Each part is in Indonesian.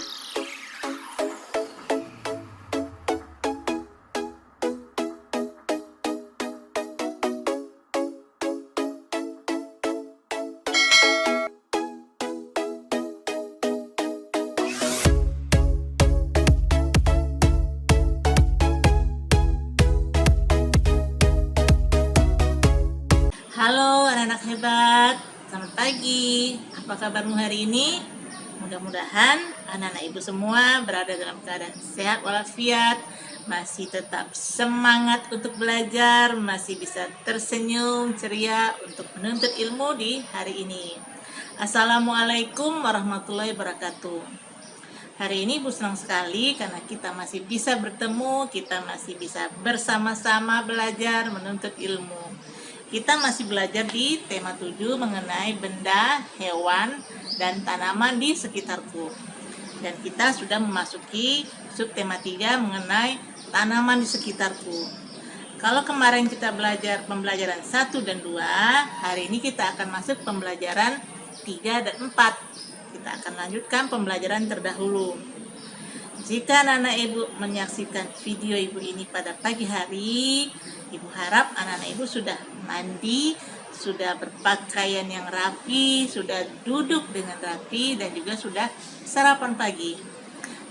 Halo anak-anak hebat, selamat pagi. Apa kabarmu hari ini? Mudah-mudahan anak-anak ibu semua berada dalam keadaan sehat walafiat, masih tetap semangat untuk belajar, masih bisa tersenyum ceria untuk menuntut ilmu di hari ini. Assalamualaikum warahmatullahi wabarakatuh. Hari ini Ibu senang sekali karena kita masih bisa bertemu, kita masih bisa bersama-sama belajar menuntut ilmu. Kita masih belajar di tema 7 mengenai benda, hewan, dan tanaman di sekitarku. Dan kita sudah memasuki subtema 3 mengenai tanaman di sekitarku. Kalau kemarin kita belajar pembelajaran 1 dan 2, hari ini kita akan masuk pembelajaran 3 dan 4. Kita akan lanjutkan pembelajaran terdahulu. Jika anak-anak ibu menyaksikan video ibu ini pada pagi hari, ibu harap anak-anak ibu sudah mandi, sudah berpakaian yang rapi, sudah duduk dengan rapi, dan juga sudah sarapan pagi.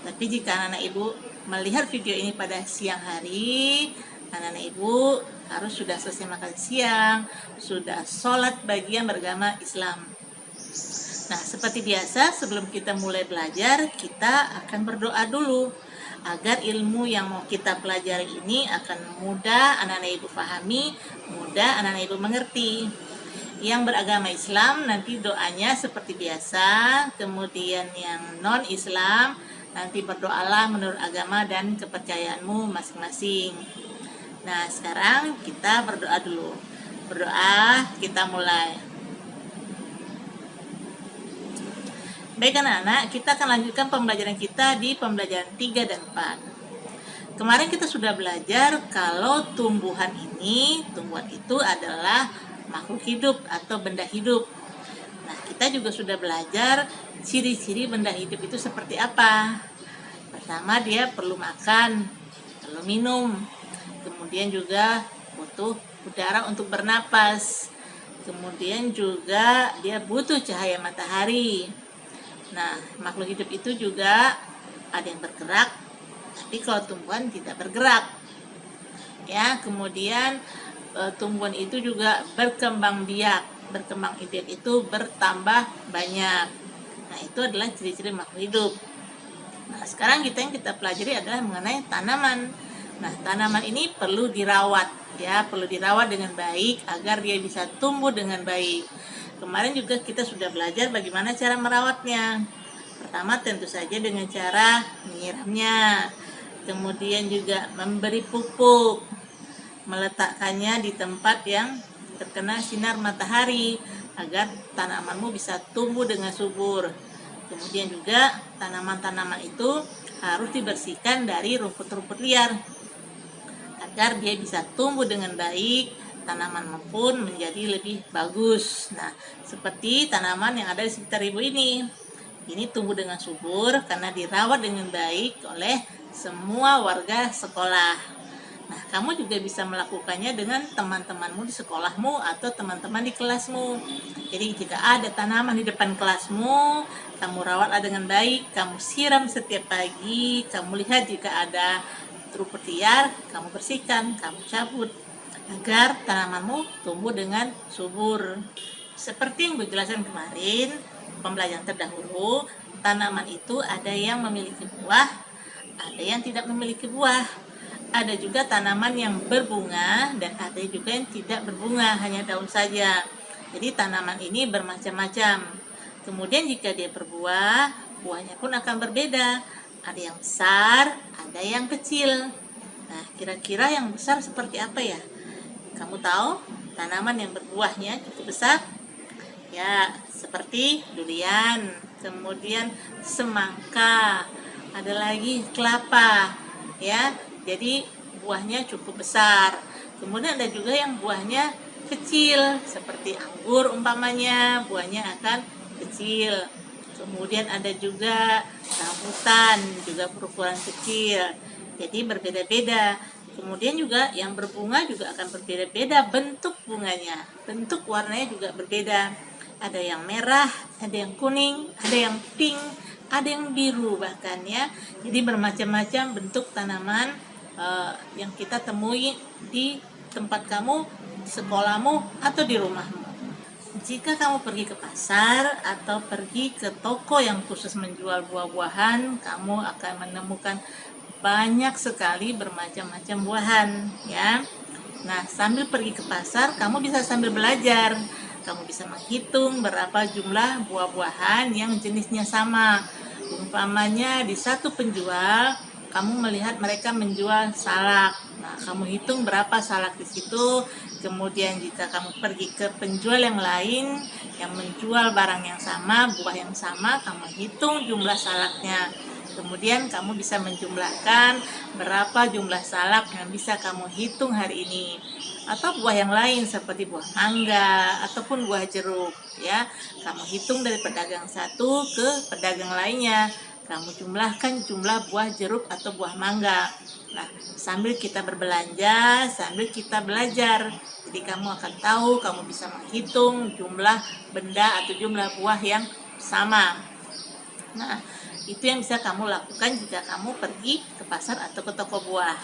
Tapi jika anak-anak ibu melihat video ini pada siang hari, anak-anak ibu harus sudah selesai makan siang, sudah sholat bagi yang beragama Islam. Nah, seperti biasa, sebelum kita mulai belajar, kita akan berdoa dulu agar ilmu yang mau kita pelajari ini akan mudah anak-anak ibu pahami, mudah anak-anak ibu mengerti. Yang beragama Islam nanti doanya seperti biasa, kemudian yang non-Islam nanti berdoalah menurut agama dan kepercayaanmu masing-masing. Nah, sekarang kita berdoa dulu. Berdoa, kita mulai. Baik anak-anak, kita akan lanjutkan pembelajaran kita di pembelajaran 3 dan 4. Kemarin kita sudah belajar kalau tumbuhan itu adalah makhluk hidup atau benda hidup. Nah, kita juga sudah belajar ciri-ciri benda hidup itu seperti apa. Pertama, dia perlu makan, perlu minum, kemudian juga butuh udara untuk bernapas, kemudian juga dia butuh cahaya matahari. Nah, makhluk hidup itu juga ada yang bergerak, tapi kalau tumbuhan tidak bergerak. Ya, kemudian tumbuhan itu juga berkembang biak. Berkembang biak itu bertambah banyak. Nah, itu adalah ciri-ciri makhluk hidup. Nah, sekarang yang kita pelajari adalah mengenai tanaman. Nah, tanaman ini perlu dirawat, ya, perlu dirawat dengan baik agar dia bisa tumbuh dengan baik. Kemarin juga kita sudah belajar bagaimana cara merawatnya. Pertama tentu saja dengan cara menyiramnya, kemudian juga memberi pupuk, meletakkannya di tempat yang terkena sinar matahari agar tanamanmu bisa tumbuh dengan subur. Kemudian juga tanaman-tanaman itu harus dibersihkan dari rumput-rumput liar agar dia bisa tumbuh dengan baik, tanaman pun menjadi lebih bagus. Nah, seperti tanaman yang ada di sekitar ibu ini tumbuh dengan subur karena dirawat dengan baik oleh semua warga sekolah. Nah, kamu juga bisa melakukannya dengan teman-temanmu di sekolahmu atau teman-teman di kelasmu. Jadi jika ada tanaman di depan kelasmu, kamu rawatlah dengan baik, kamu siram setiap pagi, kamu lihat jika ada rumput liar, kamu bersihkan, kamu cabut, agar tanamanmu tumbuh dengan subur. Seperti yang dijelaskan kemarin, pembelajaran terdahulu, tanaman itu ada yang memiliki buah, ada yang tidak memiliki buah. Ada juga tanaman yang berbunga dan ada juga yang tidak berbunga, hanya daun saja. Jadi tanaman ini bermacam-macam. Kemudian jika dia berbuah, buahnya pun akan berbeda. Ada yang besar, ada yang kecil. Nah, kira-kira yang besar seperti apa ya? Kamu tahu tanaman yang berbuahnya cukup besar? Ya, seperti durian, kemudian semangka, ada lagi kelapa, ya. Jadi buahnya cukup besar. Kemudian ada juga yang buahnya kecil, seperti anggur umpamanya, buahnya akan kecil. Kemudian ada juga rambutan, juga berukuran kecil. Jadi berbeda-beda. Kemudian juga yang berbunga juga akan berbeda-beda bentuk bunganya. Bentuk warnanya juga berbeda. Ada yang merah, ada yang kuning, ada yang pink, ada yang biru bahkan ya. Jadi bermacam-macam bentuk tanaman yang kita temui di tempat kamu, di sekolahmu, atau di rumahmu. Jika kamu pergi ke pasar atau pergi ke toko yang khusus menjual buah-buahan, kamu akan menemukan banyak sekali bermacam-macam buahan, ya. Nah, sambil pergi ke pasar, kamu bisa sambil belajar. Kamu bisa menghitung berapa jumlah buah-buahan yang jenisnya sama. Umpamanya di satu penjual, kamu melihat mereka menjual salak. Nah, kamu hitung berapa salak di situ. Kemudian jika kamu pergi ke penjual yang lain yang menjual barang yang sama, buah yang sama, kamu hitung jumlah salaknya. Kemudian kamu bisa menjumlahkan berapa jumlah salak yang bisa kamu hitung hari ini. Atau buah yang lain seperti buah mangga ataupun buah jeruk, ya. Kamu hitung dari pedagang satu ke pedagang lainnya. Kamu jumlahkan jumlah buah jeruk atau buah mangga. Nah, sambil kita berbelanja, sambil kita belajar. Jadi kamu akan tahu, kamu bisa menghitung jumlah benda atau jumlah buah yang sama. Nah, itu yang bisa kamu lakukan jika kamu pergi ke pasar atau ke toko buah.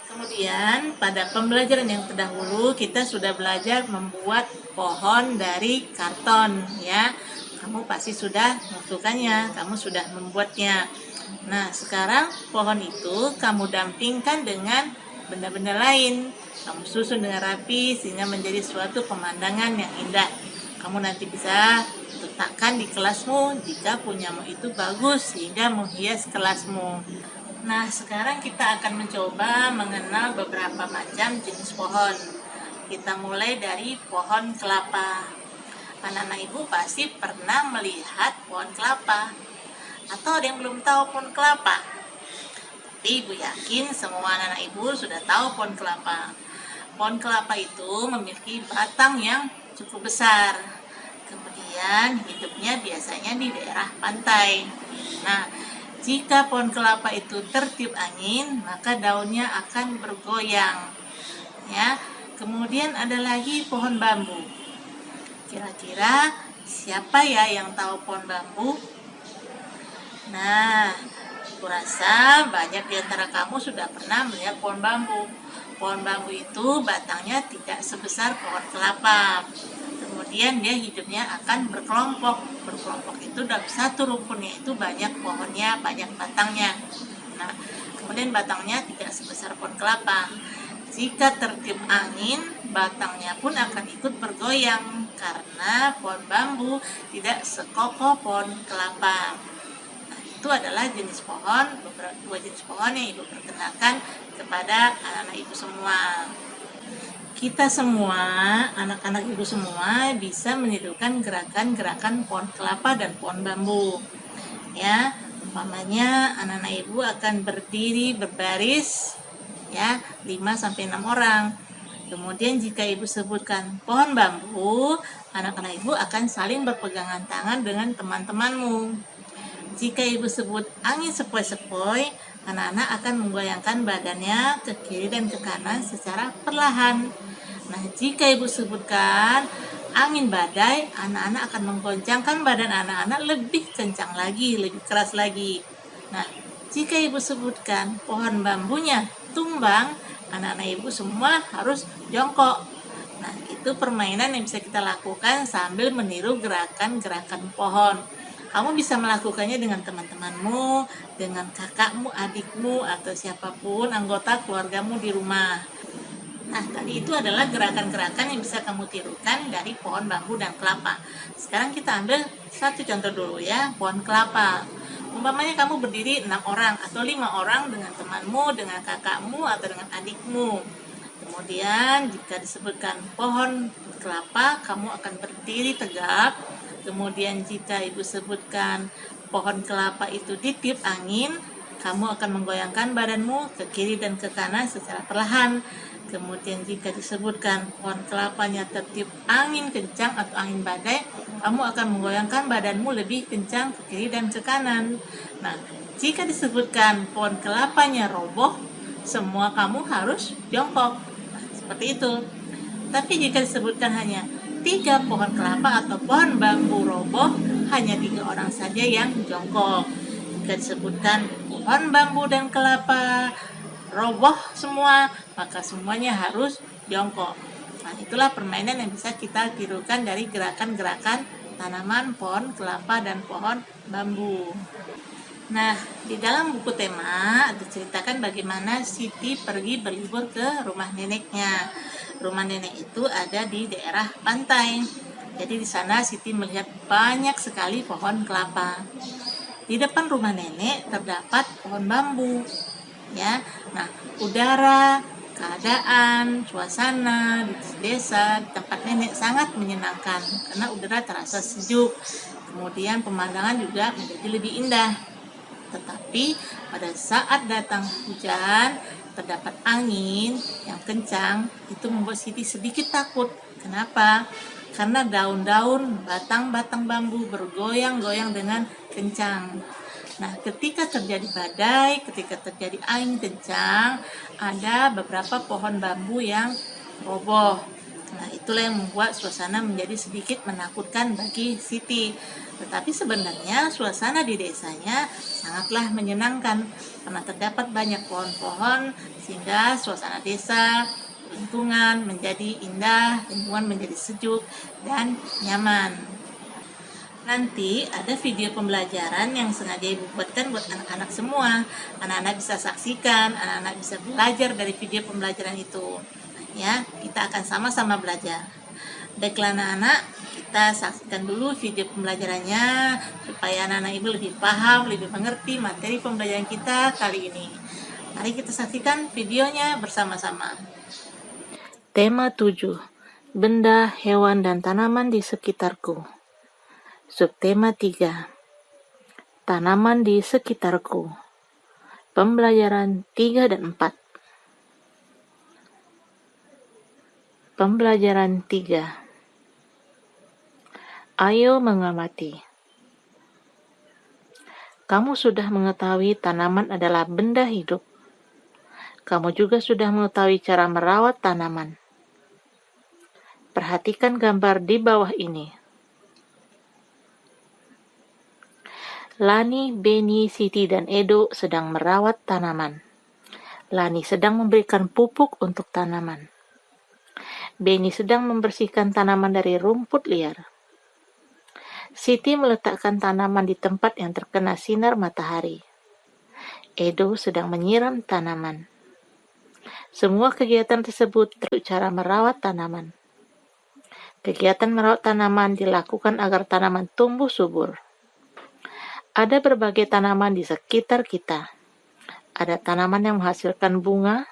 Kemudian pada pembelajaran yang terdahulu kita sudah belajar membuat pohon dari karton, ya. Kamu pasti sudah melakukannya, kamu sudah membuatnya. Nah, sekarang pohon itu kamu dampingkan dengan benda-benda lain. Kamu susun dengan rapi sehingga menjadi suatu pemandangan yang indah. Kamu nanti bisa letakkan di kelasmu jika punyamu itu bagus sehingga menghias kelasmu. Nah, sekarang kita akan mencoba mengenal beberapa macam jenis pohon. Kita mulai dari pohon kelapa. Anak-anak ibu pasti pernah melihat pohon kelapa. Atau ada yang belum tahu pohon kelapa? Tapi ibu yakin semua anak-anak ibu sudah tahu pohon kelapa. Pohon kelapa itu memiliki batang yang cukup besar. Kemudian hidupnya biasanya di daerah pantai. Nah, jika pohon kelapa itu tertiup angin, maka daunnya akan bergoyang. Ya. Kemudian ada lagi pohon bambu. Kira-kira siapa ya yang tahu pohon bambu? Nah, aku rasa banyak di antara kamu sudah pernah melihat pohon bambu. Pohon bambu itu batangnya tidak sebesar pohon kelapa. Kemudian dia hidupnya akan berkelompok. Berkelompok itu dalam satu rukunnya itu banyak pohonnya, banyak batangnya. Nah, kemudian batangnya tidak sebesar pohon kelapa. Jika tertiup angin, batangnya pun akan ikut bergoyang karena pohon bambu tidak sekokoh pohon kelapa. Nah, itu adalah jenis pohon, dua jenis pohon yang ibu perkenalkan kepada anak-anak ibu semua. Kita semua, anak-anak ibu semua bisa menirukan gerakan-gerakan pohon kelapa dan pohon bambu. Ya, umpamanya anak-anak ibu akan berdiri berbaris ya, 5 sampai 6 orang. Kemudian jika ibu sebutkan pohon bambu, anak-anak ibu akan saling berpegangan tangan dengan teman-temanmu. Jika ibu sebut angin sepoi-sepoi, anak-anak akan menggoyangkan badannya ke kiri dan ke kanan secara perlahan. Nah, jika ibu sebutkan angin badai, anak-anak akan menggoncangkan badan anak-anak lebih kencang lagi, lebih keras lagi. Nah, jika ibu sebutkan pohon bambunya tumbang, anak-anak ibu semua harus jongkok. Nah, itu permainan yang bisa kita lakukan sambil meniru gerakan-gerakan pohon. Kamu bisa melakukannya dengan teman-temanmu, dengan kakakmu, adikmu, atau siapapun anggota keluargamu di rumah. Nah, tadi itu adalah gerakan-gerakan yang bisa kamu tirukan dari pohon bambu dan kelapa. Sekarang kita ambil satu contoh dulu ya, pohon kelapa. Umpamanya kamu berdiri 6 orang atau 5 orang dengan temanmu, dengan kakakmu, atau dengan adikmu. Kemudian jika disebutkan pohon kelapa, kamu akan berdiri tegap. Kemudian jika ibu sebutkan pohon kelapa itu ditiup angin, kamu akan menggoyangkan badanmu ke kiri dan ke kanan secara perlahan. Kemudian jika disebutkan pohon kelapanya tertiup angin kencang atau angin badai, kamu akan menggoyangkan badanmu lebih kencang ke kiri dan ke kanan. Nah, jika disebutkan pohon kelapanya roboh, semua kamu harus jongkok. Nah, seperti itu. Tapi jika disebutkan hanya 3 pohon kelapa atau pohon bambu roboh, hanya 3 orang saja yang jongkok. Jika disebutkan pohon bambu dan kelapa roboh semua, maka semuanya harus jongkok. Nah, itulah permainan yang bisa kita tirukan dari gerakan-gerakan tanaman pohon kelapa dan pohon bambu. Nah, di dalam buku tema diceritakan bagaimana Siti pergi berlibur ke rumah neneknya. Rumah nenek itu ada di daerah pantai. Jadi di sana Siti melihat banyak sekali pohon kelapa. Di depan rumah nenek terdapat pohon bambu. Ya, nah udara, keadaan, suasana di desa di tempat nenek sangat menyenangkan karena udara terasa sejuk. Kemudian pemandangan juga menjadi lebih indah. Tetapi pada saat datang hujan, terdapat angin yang kencang, itu membuat Siti sedikit takut. Kenapa? Karena daun-daun, batang-batang bambu bergoyang-goyang dengan kencang. Nah, ketika terjadi badai, ketika terjadi angin kencang, ada beberapa pohon bambu yang roboh. Nah, itulah yang membuat suasana menjadi sedikit menakutkan bagi Siti. Tetapi sebenarnya suasana di desanya sangatlah menyenangkan karena terdapat banyak pohon-pohon sehingga suasana desa, lingkungan menjadi indah, lingkungan menjadi sejuk dan nyaman. Nanti ada video pembelajaran yang sengaja Ibu buatkan buat anak-anak semua. Anak-anak bisa saksikan, anak-anak bisa belajar dari video pembelajaran itu. Ya, kita akan sama-sama belajar. Baiklah anak-anak, kita saksikan dulu video pembelajarannya supaya anak-anak Ibu lebih paham, lebih mengerti materi pembelajaran kita kali ini. Mari kita saksikan videonya bersama-sama. Tema 7. Benda, hewan, dan tanaman di sekitarku. Subtema 3. Tanaman di sekitarku. Pembelajaran 3 dan 4. Pembelajaran 3. Ayo mengamati. Kamu sudah mengetahui tanaman adalah benda hidup. Kamu juga sudah mengetahui cara merawat tanaman. Perhatikan gambar di bawah ini. Lani, Beni, Siti, dan Edo sedang merawat tanaman. Lani sedang memberikan pupuk untuk tanaman. Beni sedang membersihkan tanaman dari rumput liar. Siti meletakkan tanaman di tempat yang terkena sinar matahari. Edo sedang menyiram tanaman. Semua kegiatan tersebut terkait cara merawat tanaman. Kegiatan merawat tanaman dilakukan agar tanaman tumbuh subur. Ada berbagai tanaman di sekitar kita. Ada tanaman yang menghasilkan bunga.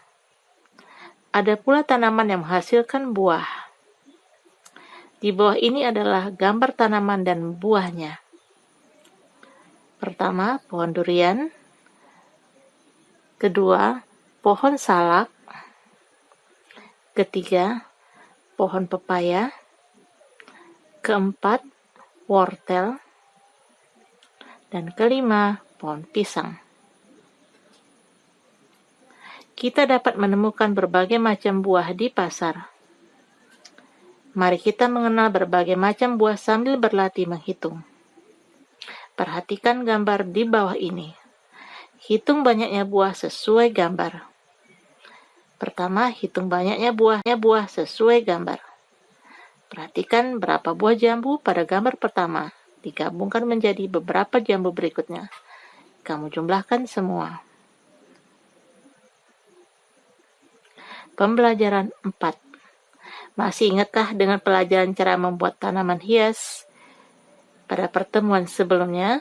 Ada pula tanaman yang menghasilkan buah. Di bawah ini adalah gambar tanaman dan buahnya. Pertama, pohon durian. Kedua, pohon salak. Ketiga, pohon pepaya. Keempat, wortel. Dan kelima, pohon pisang. Kita dapat menemukan berbagai macam buah di pasar. Mari kita mengenal berbagai macam buah sambil berlatih menghitung. Perhatikan gambar di bawah ini. Hitung banyaknya buah sesuai gambar. Pertama, hitung banyaknya buah sesuai gambar. Perhatikan berapa buah jambu pada gambar pertama. Digabungkan menjadi beberapa jambu berikutnya. Kamu jumlahkan semua. Pembelajaran 4. Masih ingatkah dengan pelajaran cara membuat tanaman hias pada pertemuan sebelumnya?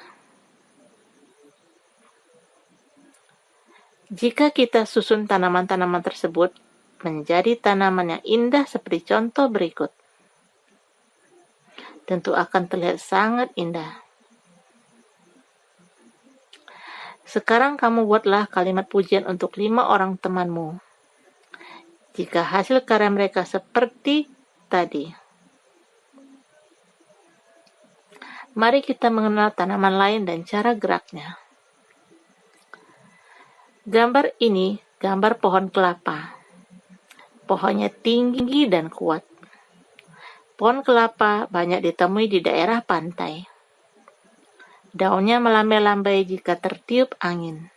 Jika kita susun tanaman-tanaman tersebut menjadi tanaman yang indah seperti contoh berikut, tentu akan terlihat sangat indah. Sekarang kamu buatlah kalimat pujian untuk 5 orang temanmu. Jika hasil karya mereka seperti tadi. Mari kita mengenal tanaman lain dan cara geraknya. Gambar ini gambar pohon kelapa. Pohonnya tinggi dan kuat. Pohon kelapa banyak ditemui di daerah pantai. Daunnya melambai-lambai jika tertiup angin.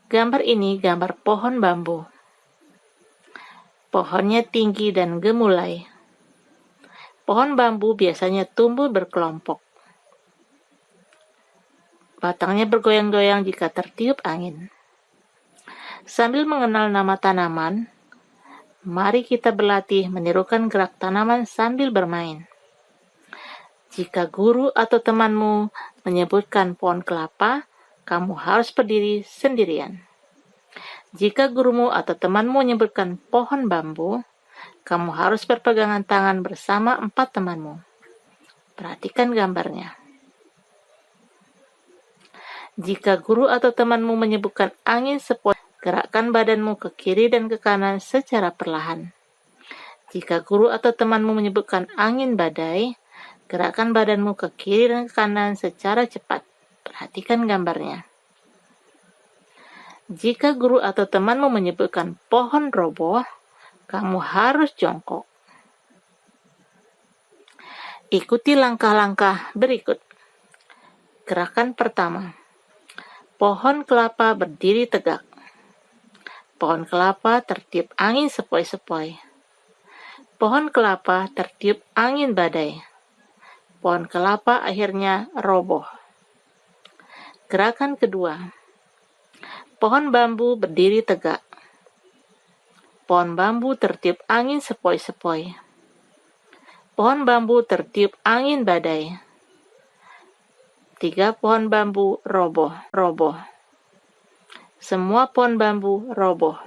Gambar ini gambar pohon bambu. Pohonnya tinggi dan gemulai. Pohon bambu biasanya tumbuh berkelompok. Batangnya bergoyang-goyang jika tertiup angin. Sambil mengenal nama tanaman, mari kita berlatih menirukan gerak tanaman sambil bermain. Jika guru atau temanmu menyebutkan pohon kelapa, kamu harus berdiri sendirian. Jika gurumu atau temanmu menyebutkan pohon bambu, kamu harus berpegangan tangan bersama 4 temanmu. Perhatikan gambarnya. Jika guru atau temanmu menyebutkan angin sepoi, gerakkan badanmu ke kiri dan ke kanan secara perlahan. Jika guru atau temanmu menyebutkan angin badai, gerakkan badanmu ke kiri dan ke kanan secara cepat. Perhatikan gambarnya. Jika guru atau temanmu menyebutkan pohon roboh, kamu harus jongkok. Ikuti langkah-langkah berikut. Gerakan pertama. Pohon kelapa berdiri tegak. Pohon kelapa tertiup angin sepoi-sepoi. Pohon kelapa tertiup angin badai. Pohon kelapa akhirnya roboh. Gerakan kedua. Pohon bambu berdiri tegak. Pohon bambu tertiup angin sepoi-sepoi. Pohon bambu tertiup angin badai. 3 pohon bambu roboh. Semua pohon bambu roboh.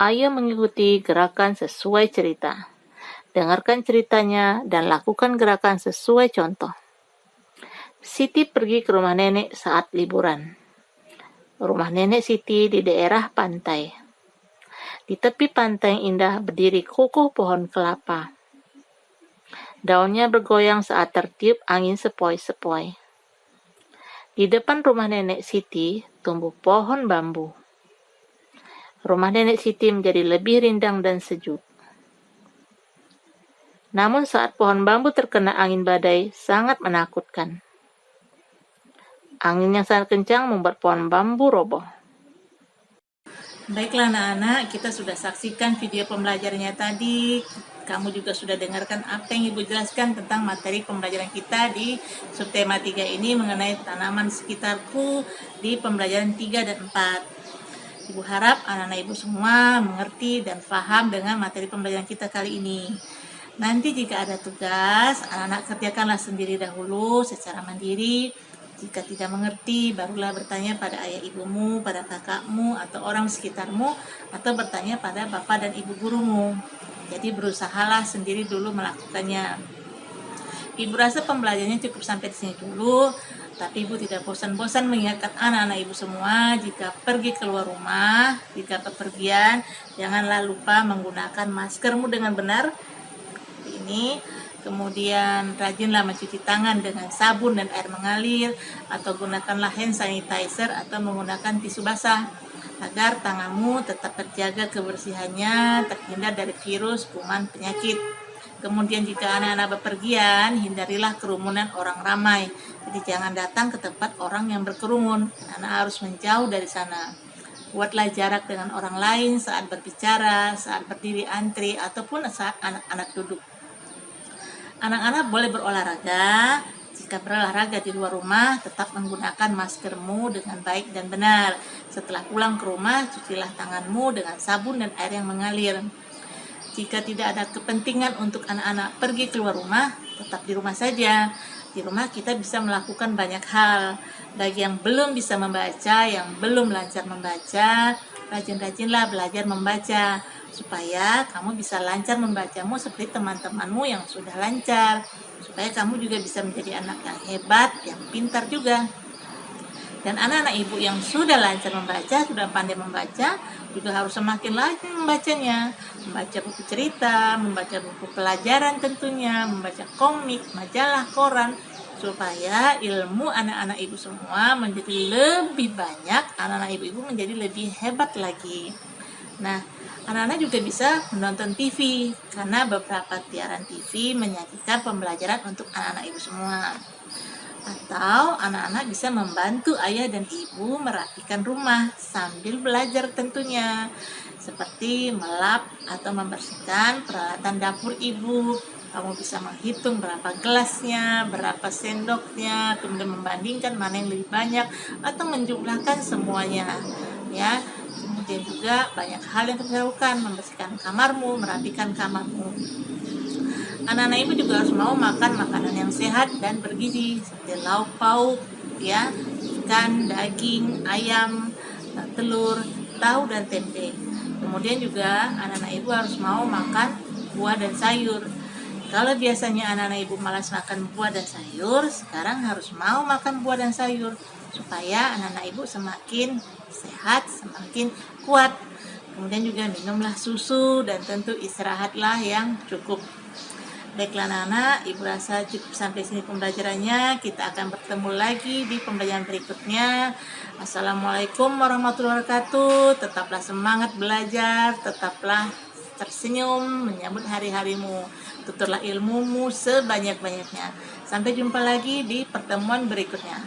Ayo mengikuti gerakan sesuai cerita. Dengarkan ceritanya dan lakukan gerakan sesuai contoh. Siti pergi ke rumah nenek saat liburan. Rumah nenek Siti di daerah pantai. Di tepi pantai yang indah berdiri kokoh pohon kelapa. Daunnya bergoyang saat tertiup angin sepoi-sepoi. Di depan rumah nenek Siti tumbuh pohon bambu. Rumah nenek Siti menjadi lebih rindang dan sejuk. Namun saat pohon bambu terkena angin badai sangat menakutkan. Angin yang sangat kencang membuat pohon bambu roboh. Baiklah anak-anak, kita sudah saksikan video pembelajarannya tadi. Kamu juga sudah dengarkan apa yang Ibu jelaskan tentang materi pembelajaran kita di subtema 3 ini mengenai tanaman sekitarku di pembelajaran 3 dan 4. Ibu harap anak-anak Ibu semua mengerti dan paham dengan materi pembelajaran kita kali ini. Nanti jika ada tugas, anak-anak kerjakanlah sendiri dahulu secara mandiri. Jika tidak mengerti, barulah bertanya pada ayah ibumu, pada kakakmu, atau orang sekitarmu, atau bertanya pada bapak dan ibu gurumu. Jadi berusahalah sendiri dulu melakukannya. Ibu rasa pembelajarannya cukup sampai di sini dulu, tapi Ibu tidak bosan-bosan mengingatkan anak-anak Ibu semua, jika pergi keluar rumah, jika bepergian, janganlah lupa menggunakan maskermu dengan benar. Ini kemudian rajinlah mencuci tangan dengan sabun dan air mengalir, atau gunakanlah hand sanitizer atau menggunakan tisu basah agar tanganmu tetap terjaga kebersihannya, terhindar dari virus, kuman, penyakit. Kemudian jika anak-anak bepergian, hindarilah kerumunan orang ramai. Jadi jangan datang ke tempat orang yang berkerumun. Anak harus menjauh dari sana. Buatlah jarak dengan orang lain saat berbicara, saat berdiri antri, ataupun saat anak-anak duduk. Anak-anak boleh berolahraga. Jika berolahraga di luar rumah, tetap menggunakan maskermu dengan baik dan benar. Setelah pulang ke rumah, cucilah tanganmu dengan sabun dan air yang mengalir. Jika tidak ada kepentingan untuk anak-anak pergi keluar rumah, tetap di rumah saja. Di rumah kita bisa melakukan banyak hal. Bagi yang belum bisa membaca, yang belum lancar membaca, rajin-rajinlah belajar membaca, supaya kamu bisa lancar membacamu seperti teman-temanmu yang sudah lancar. supaya kamu juga bisa menjadi anak yang hebat, yang pintar juga. Dan anak-anak ibu yang sudah lancar membaca, sudah pandai membaca, juga harus semakin lagi membacanya. Membaca buku cerita, membaca buku pelajaran tentunya, membaca komik, majalah, koran, supaya ilmu anak-anak ibu semua menjadi lebih banyak, anak-anak ibu-ibu menjadi lebih hebat lagi. Nah, anak-anak juga bisa menonton TV, karena beberapa siaran TV menyajikan pembelajaran untuk anak-anak ibu semua. Atau anak-anak bisa membantu ayah dan ibu merapikan rumah sambil belajar tentunya. Seperti melap atau membersihkan peralatan dapur ibu. Kamu bisa menghitung berapa gelasnya, berapa sendoknya, kemudian membandingkan mana yang lebih banyak atau menjumlahkan semuanya. Ya, kemudian juga banyak hal yang kamu lakukan, membersihkan kamarmu, merapikan kamarmu. Anak-anak ibu juga harus mau makan makanan yang sehat dan bergizi seperti lauk pauk, ya, ikan, daging, ayam, telur, tahu dan tempe. Kemudian juga anak-anak ibu harus mau makan buah dan sayur. Kalau biasanya anak-anak ibu malas makan buah dan sayur, sekarang harus mau makan buah dan sayur supaya anak-anak ibu semakin sehat, semakin kuat. Kemudian juga minumlah susu dan tentu istirahatlah yang cukup. Baiklah anak-anak, ibu rasa cukup sampai sini pembelajarannya. Kita akan bertemu lagi di pembelajaran berikutnya. Assalamualaikum warahmatullahi wabarakatuh. Tetaplah semangat belajar, tetaplah tersenyum menyambut hari-harimu. Tuturlah ilmumu sebanyak-banyaknya. Sampai jumpa lagi di pertemuan berikutnya.